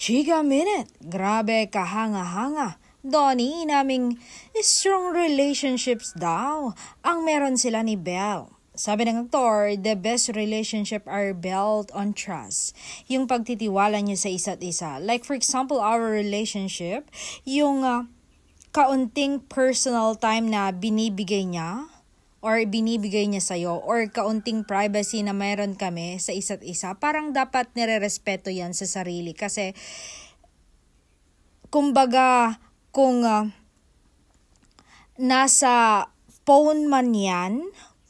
Chika Minute, grabe kahanga-hanga. Doni naming strong relationships daw ang meron sila ni Belle. Sabi ng aktor, the best relationship are built on trust. Yung pagtitiwala niyo sa isa't isa. Like for example, our relationship, yung kaunting personal time na binibigay niya or binibigay niya sa'yo or kaunting privacy na mayroon kami sa isa't isa, parang dapat nire-respeto yan sa sarili. Kasi, kumbaga, kung nasa phone man yan,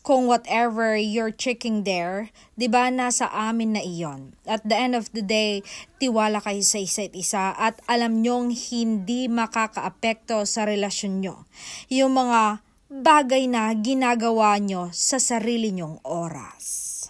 kung whatever you're checking there, di ba nasa amin na iyon. At the end of the day, tiwala kayo sa isa't isa at alam nyong hindi makakaapekto sa relasyon nyo yung mga bagay na ginagawa nyo sa sarili nyong oras.